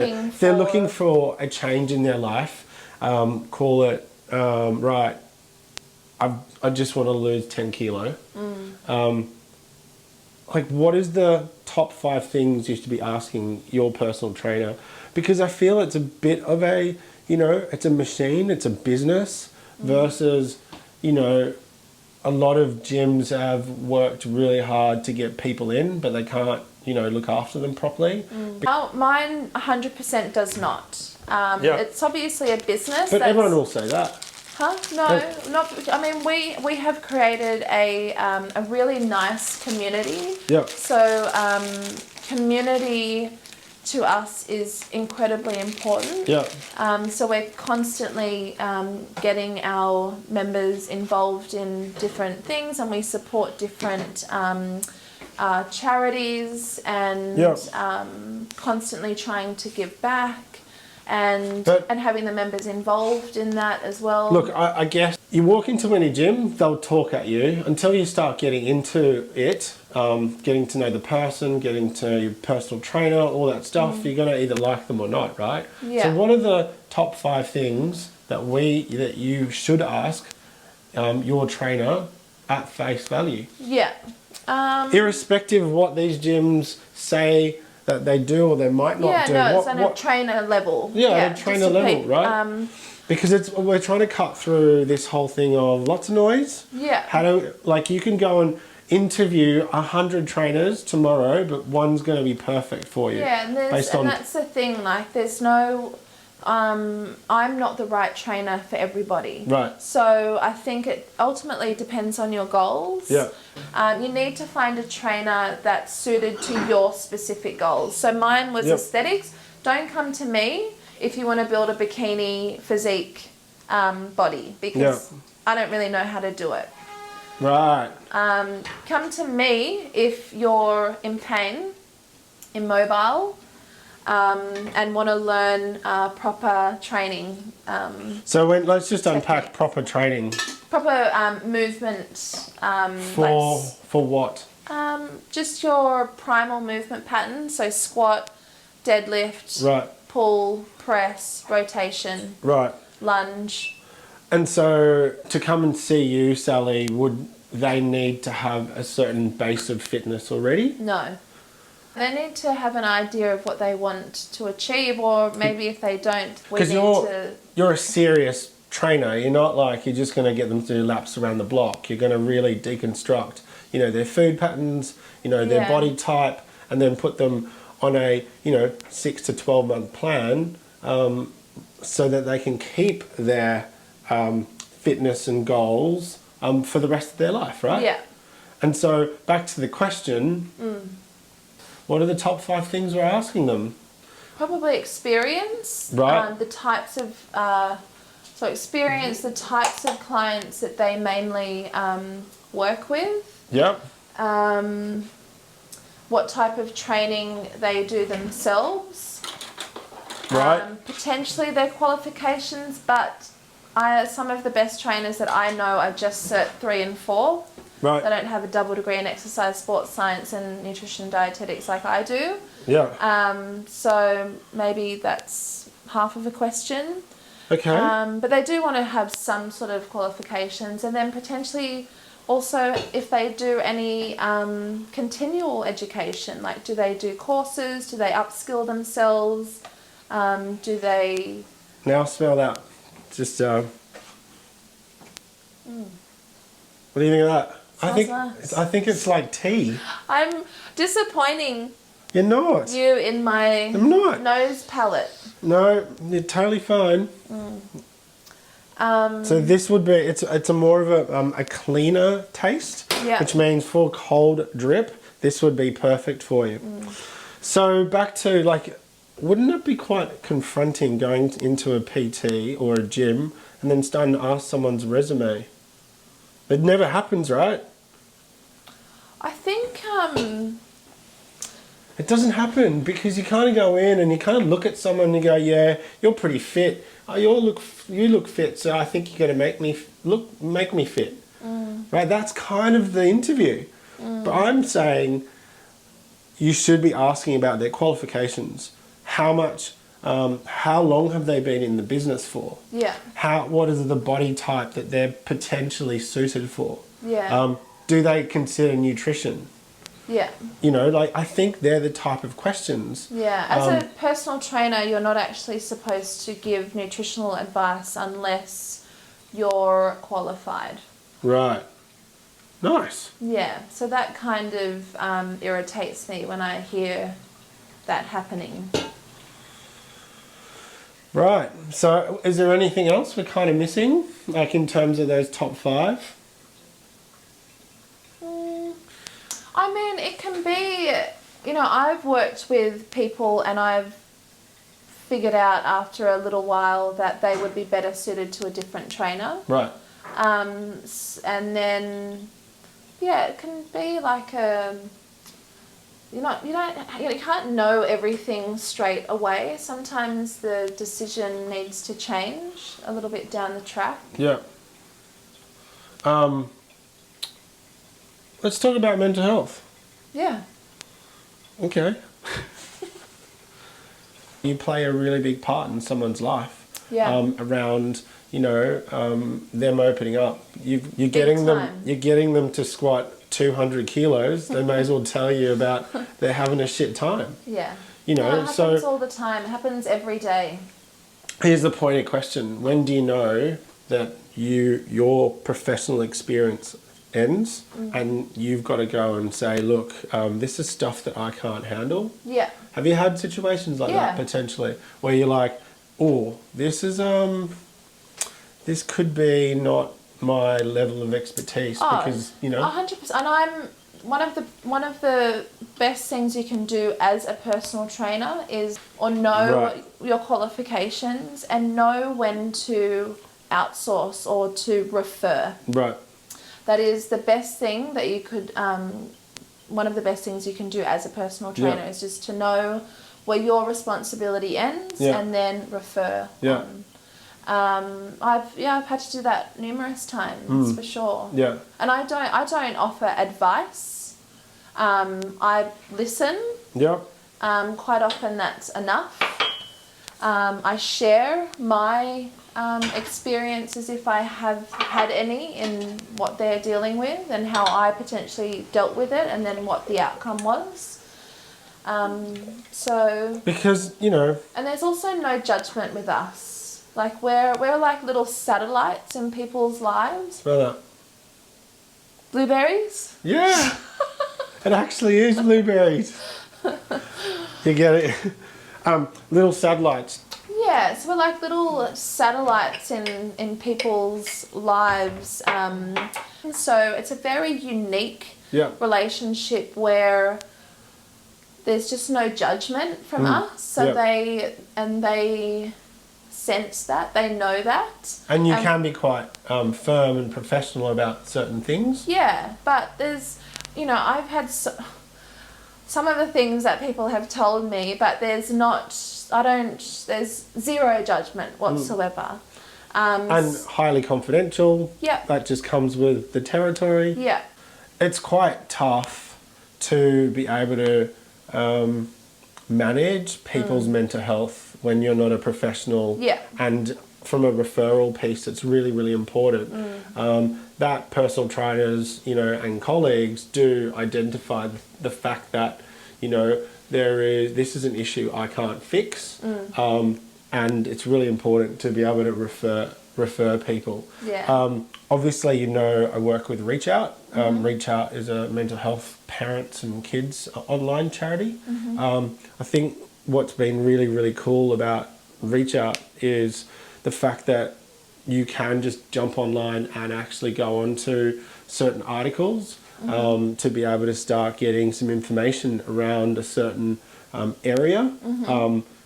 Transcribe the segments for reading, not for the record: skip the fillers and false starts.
They're looking for a change in their life. Call it, right, I just want to lose 10 kilo. Like, what is the top 5 things you should be asking your personal trainer? Because I feel it's a bit of a, you know, it's a machine, it's a business versus, you know, a lot of gyms have worked really hard to get people in, but they can't, you know, look after them properly. Mine 100% does not. It's obviously a business. But everyone will say that. Huh? No, not. I mean, we have created a really nice community. Yeah. So community to us is incredibly important. Yeah. So we're constantly getting our members involved in different things, and we support different charities and constantly trying to give back. And having the members involved in that as well. Look, I guess you walk into any gym, they'll talk at you until you start getting into it, getting to know the person, getting to your personal trainer, all that stuff. You're going to either like them or not, right? Yeah. So what are the top 5 things that you should ask your trainer at face value? Yeah. Irrespective of what these gyms say that they do or they might not do. Yeah, no, it's on a trainer level. At a trainer level, right? Because we're trying to cut through this whole thing of lots of noise. Yeah. You can go and interview 100 trainers tomorrow, but one's going to be perfect for you. Yeah, and that's the thing. Like, there's no. I'm not the right trainer for everybody. Right. So I think it ultimately depends on your goals. Yeah. You need to find a trainer that's suited to your specific goals. So mine was aesthetics. Don't come to me if you want to build a bikini physique body, because I don't really know how to do it. Right. Come to me if you're in pain, immobile, and want to learn proper training. Let's just unpack proper training. Proper movement. For what? Just your primal movement pattern. So squat, deadlift, right, pull, press, rotation, right, lunge. And so to come and see you, Sally, would they need to have a certain base of fitness already? No. They need to have an idea of what they want to achieve, or maybe if they don't, we need to... You're a serious trainer. You're not like you're just going to get them to do laps around the block. You're going to really deconstruct, you know, their food patterns, you know, their body type, and then put them on a, you know, 6 to 12 month plan so that they can keep their fitness and goals for the rest of their life, right? Yeah. And so back to the question, what are the top 5 things we're asking them? Probably experience. Right. The types of... experience, the types of clients that they mainly work with. Yep. What type of training they do themselves. Right. Potentially their qualifications, but some of the best trainers that I know are just Cert 3 and 4. Right. They don't have a double degree in exercise, sports science and nutrition and dietetics like I do. Yeah. So maybe that's half of a question. Okay. But they do want to have some sort of qualifications, and then potentially also if they do any continual education, like do they do courses, do they upskill themselves, do they... Now smell that. Just, what do you think of that? Nice. I think it's like tea. I'm disappointing You're not. you in my I'm not. nose palate. No, you're totally fine. So this would be, it's a more of a cleaner taste, which means for cold drip, this would be perfect for you. So back to, like, wouldn't it be quite confronting going into a PT or a gym and then starting to ask someone's resume? It never happens, right? I think it doesn't happen because you kind of go in and you kind of look at someone and you go, yeah, you're pretty fit. Oh, you look fit, so I think you're going to make me fit. Right? That's kind of the interview. But I'm saying you should be asking about their qualifications. How much how long have they been in the business for? Yeah. What is the body type that they're potentially suited for? Yeah. Do they consider nutrition? Yeah. You know, like, I think they're the type of questions. Yeah. As a personal trainer, you're not actually supposed to give nutritional advice unless you're qualified. Right. Nice. Yeah. So that kind of irritates me when I hear that happening. Right. So is there anything else we're kind of missing, like in terms of those top 5? I mean, it can be, you know, I've worked with people and I've figured out after a little while that they would be better suited to a different trainer. Right. And then, yeah, it can be like you can't know everything straight away. Sometimes the decision needs to change a little bit down the track. Yeah. Let's talk about mental health. Yeah. Okay. You play a really big part in someone's life. Yeah. Around, you know, them opening up. You're getting them to squat 200 kilos. They may as well tell you about they're having a shit time. Yeah. You know, it happens all the time. It happens every day. Here's the pointed question: when do you know that your professional experience ends, and you've got to go and say, look, this is stuff that I can't handle? Yeah. Have you had situations like that potentially, where you're like, oh, this could be not my level of expertise, because, you know? 100%. And I'm one of the best things you can do as a personal trainer is know your qualifications and know when to outsource or to refer. Right. That is the best thing that you could, one of the best things you can do as a personal trainer is just to know where your responsibility ends and then refer. Yeah. I've had to do that numerous times for sure. Yeah. And I don't offer advice. I listen. Yeah. Quite often that's enough. I share my experiences, if I have had any, in what they're dealing with and how I potentially dealt with it, and then what the outcome was. Because, you know, and there's also no judgment with us. Like we're like little satellites in people's lives. Smell that. Blueberries? Yeah. It actually is blueberries. You get it? Little satellites. Yeah, so we're like little satellites in people's lives. So it's a very unique relationship where there's just no judgment from us. So they sense that, they know that. And you can be quite firm and professional about certain things. Yeah, but there's, you know, I've had some of the things that people have told me, but there's zero judgment whatsoever. And highly confidential. Yeah. That just comes with the territory. Yeah. It's quite tough to be able to manage people's mental health when you're not a professional. Yeah. And from a referral piece, it's really, really important. That personal trainers, you know, and colleagues do identify the fact that, you know, this is an issue I can't fix, and it's really important to be able to refer people. Yeah. Obviously, you know, I work with Reach Out. Reach Out is a mental health parents and kids online charity. I think what's been really, really cool about Reach Out is the fact that you can just jump online and actually go onto certain articles to be able to start getting some information around a certain area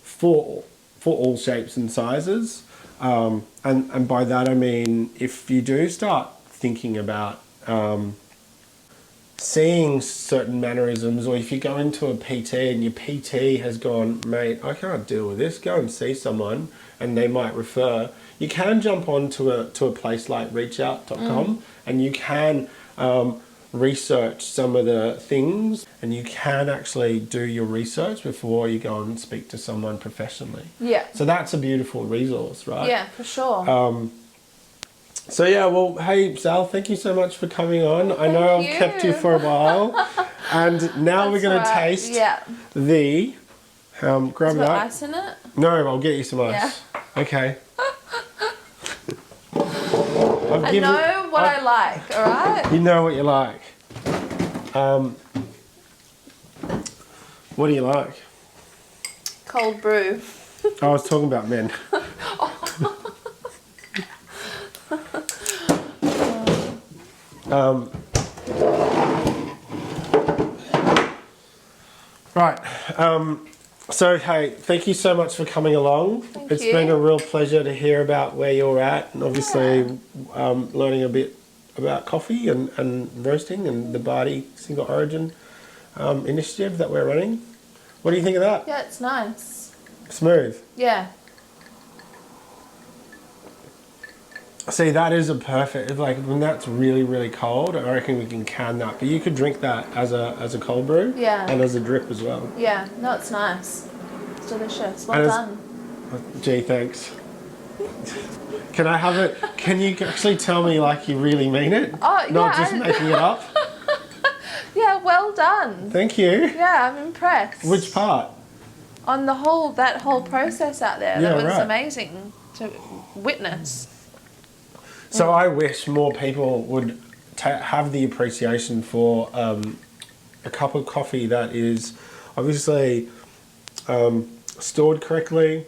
for all shapes and sizes. And by that I mean, if you do start thinking about seeing certain mannerisms, or if you go into a PT and your PT has gone, mate, I can't deal with this, go and see someone, and they might refer, you can jump on to a place like reachout.com and you can research some of the things, and you can actually do your research before you go and speak to someone professionally. Yeah. So that's a beautiful resource, right? Yeah, for sure. So yeah, well, hey Sal, thank you so much for coming on. I know I've kept you for a while, and now we're going to taste the. Grab Is there that. ice in it? No, I'll get you some ice. Yeah. Okay. I know what I like, all right? You know what you like. What do you like? Cold brew. I was talking about men. Right. So, hey, thank you so much for coming along. It's been a real pleasure to hear about where you're at, and obviously learning a bit about coffee and roasting and the Barty single origin initiative that we're running. What do you think of that? Yeah, it's nice. Smooth. Yeah. See, that is a perfect, like when that's really, really cold, I reckon we can that. But you could drink that as a cold brew. Yeah. And as a drip as well. Yeah, no, it's nice. It's delicious. Well done. Gee, thanks. Can I have it? Can you actually tell me like you really mean it? Oh, yeah. Not just making it up? Yeah, well done. Thank you. Yeah, I'm impressed. Which part? On that whole process out there. Yeah, that was right. amazing to witness. So I wish more people would have the appreciation for a cup of coffee that is obviously stored correctly,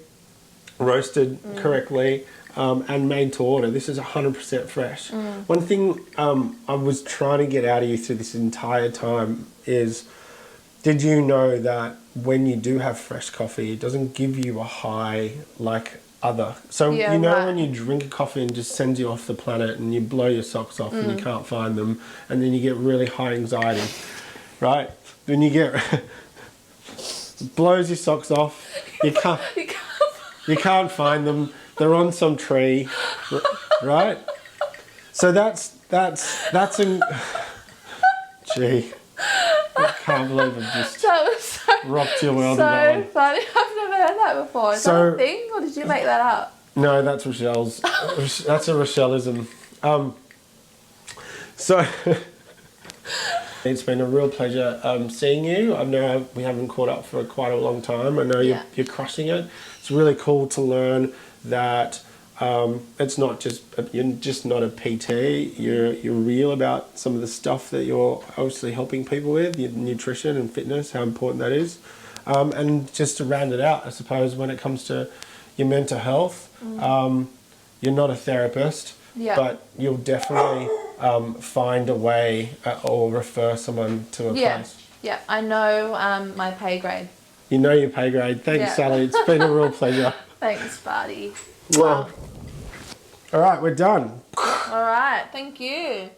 roasted correctly, and made to order. This is 100% fresh. One thing I was trying to get out of you through this entire time is, did you know that when you do have fresh coffee, it doesn't give you a high like other. So yeah, you know right. when you drink a coffee and just sends you off the planet and you blow your socks off and you can't find them, and then you get really high anxiety, right? When you get blows your socks off, you can't find them. They're on some tree, right? So that's gee, I can't believe I've just rocked your world. So funny. I've never heard that before. Is that a thing, or did you make that up? No, that's Rochelle's. That's a Rochelleism. So it's been a real pleasure seeing you. I know we haven't caught up for quite a long time. I know you're crushing it. It's really cool to learn that it's not just you're just not a PT. You're real about some of the stuff that you're obviously helping people with, your nutrition and fitness, how important that is. And just to round it out, I suppose when it comes to your mental health, you're not a therapist, but you'll definitely find a way or refer someone to a place. Yeah, I know my pay grade. You know your pay grade. Thanks, Sally. It's been a real pleasure. Thanks, Barty. Well, all right, we're done. All right, thank you.